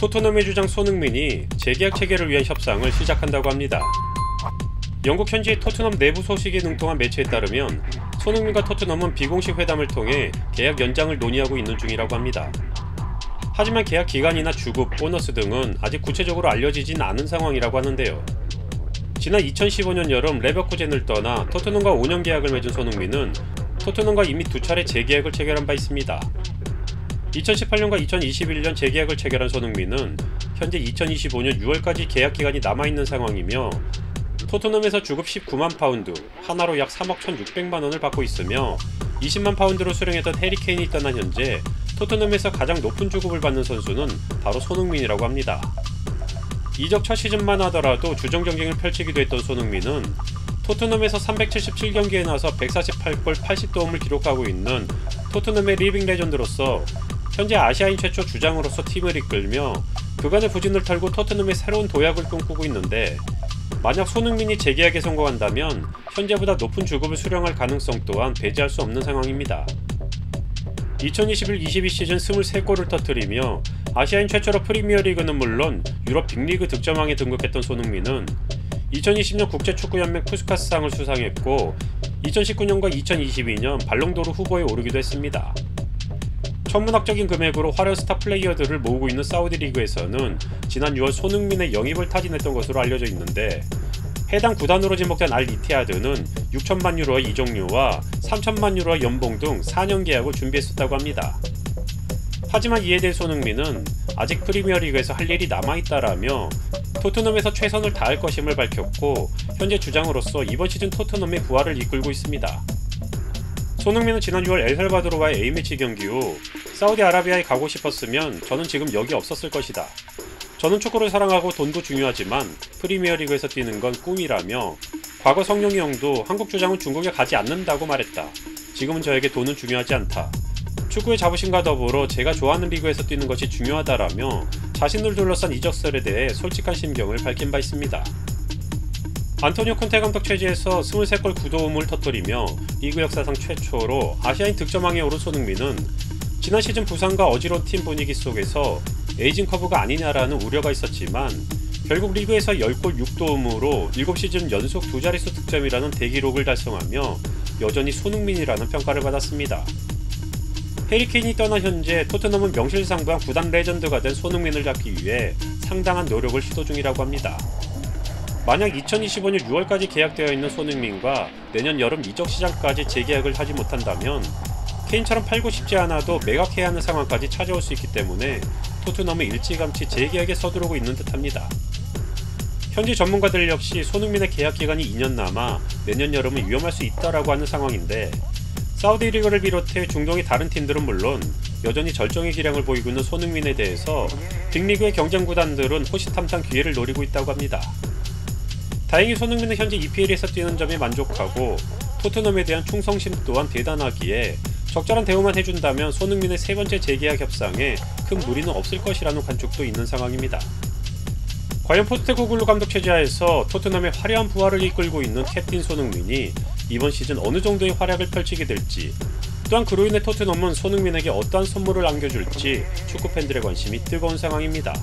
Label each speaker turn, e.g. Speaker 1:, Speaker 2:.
Speaker 1: 토트넘의 주장 손흥민이 재계약 체결을 위한 협상을 시작한다고 합니다. 영국 현지의 토트넘 내부 소식이 능통한 매체에 따르면 손흥민과 토트넘은 비공식 회담을 통해 계약 연장을 논의하고 있는 중이라고 합니다. 하지만 계약 기간이나 주급, 보너스 등은 아직 구체적으로 알려지진 않은 상황이라고 하는데요. 지난 2015년 여름 레버쿠젠을 떠나 토트넘과 5년 계약을 맺은 손흥민은 토트넘과 이미 2차례 재계약을 체결한 바 있습니다. 2018년과 2021년 재계약을 체결한 손흥민은 현재 2025년 6월까지 계약 기간이 남아있는 상황이며 토트넘에서 주급 19만 파운드, 하나로 약 3억 1,600만 원을 받고 있으며 20만 파운드로 수령했던 해리 케인이 떠난 현재 토트넘에서 가장 높은 주급을 받는 선수는 바로 손흥민이라고 합니다. 이적 첫 시즌만 하더라도 주정 경쟁을 펼치기도 했던 손흥민은 토트넘에서 377경기에 나서 148골 80도움을 기록하고 있는 토트넘의 리빙 레전드로서 현재 아시아인 최초 주장으로서 팀을 이끌며 그간의 부진을 털고 토트넘의 새로운 도약을 꿈꾸고 있는데, 만약 손흥민이 재계약에 성공한다면 현재보다 높은 주급을 수령할 가능성 또한 배제할 수 없는 상황입니다. 2021-22 시즌 23골을 터뜨리며 아시아인 최초로 프리미어리그는 물론 유럽 빅리그 득점왕에 등극했던 손흥민은 2020년 국제축구연맹 푸스카스상을 수상했고 2019년과 2022년 발롱도르 후보에 오르기도 했습니다. 천문학적인 금액으로 화려한 스타 플레이어들을 모으고 있는 사우디 리그에서는 지난 6월 손흥민의 영입을 타진했던 것으로 알려져 있는데, 해당 구단으로 지목된 알 이티하드는 6천만 유로의 이적료와 3천만 유로의 연봉 등 4년 계약을 준비했었다고 합니다. 하지만 이에 대해 손흥민은 아직 프리미어리그에서 할 일이 남아있다라며 토트넘에서 최선을 다할 것임을 밝혔고, 현재 주장으로서 이번 시즌 토트넘의 부활을 이끌고 있습니다. 손흥민은 지난 6월 엘살바도르와의 A매치 경기 후 사우디아라비아에 가고 싶었으면 저는 지금 여기 없었을 것이다. 저는 축구를 사랑하고 돈도 중요하지만 프리미어리그에서 뛰는 건 꿈이라며, 과거 성룡이 형도 한국 주장은 중국에 가지 않는다고 말했다. 지금은 저에게 돈은 중요하지 않다. 축구의 자부심과 더불어 제가 좋아하는 리그에서 뛰는 것이 중요하다라며 자신을 둘러싼 이적설에 대해 솔직한 심경을 밝힌 바 있습니다. 안토니오 콘테 감독 체제에서 23골 9도움을 터뜨리며 리그 역사상 최초로 아시아인 득점왕에 오른 손흥민은 지난 시즌 부상과 어지러운 팀 분위기 속에서 에이징 커브가 아니냐라는 우려가 있었지만 결국 리그에서 10골 6도움으로 7시즌 연속 2자릿수 득점이라는 대기록을 달성하며 여전히 손흥민이라는 평가를 받았습니다. 해리 케인이 떠난 현재 토트넘은 명실상부한 구단 레전드가 된 손흥민을 잡기 위해 상당한 노력을 시도 중이라고 합니다. 만약 2025년 6월까지 계약되어 있는 손흥민과 내년 여름 이적 시장까지 재계약을 하지 못한다면 케인처럼 팔고 싶지 않아도 매각해야 하는 상황까지 찾아올 수 있기 때문에 토트넘은 일찌감치 재계약에 서두르고 있는 듯합니다. 현지 전문가들 역시 손흥민의 계약 기간이 2년 남아 내년 여름은 위험할 수 있다라고 하는 상황인데, 사우디 리그를 비롯해 중동의 다른 팀들은 물론 여전히 절정의 기량을 보이고 있는 손흥민에 대해서 빅리그의 경쟁 구단들은 호시탐탐 기회를 노리고 있다고 합니다. 다행히 손흥민은 현재 EPL에서 뛰는 점에 만족하고 토트넘에 대한 충성심 또한 대단하기에 적절한 대우만 해준다면 손흥민의 세 번째 재계약 협상에 큰 무리는 없을 것이라는 관측도 있는 상황입니다. 과연 포스테코글루 감독 체제하에서 토트넘의 화려한 부활을 이끌고 있는 캡틴 손흥민이 이번 시즌 어느 정도의 활약을 펼치게 될지, 또한 그로 인해 토트넘은 손흥민에게 어떠한 선물을 안겨줄지 축구팬들의 관심이 뜨거운 상황입니다.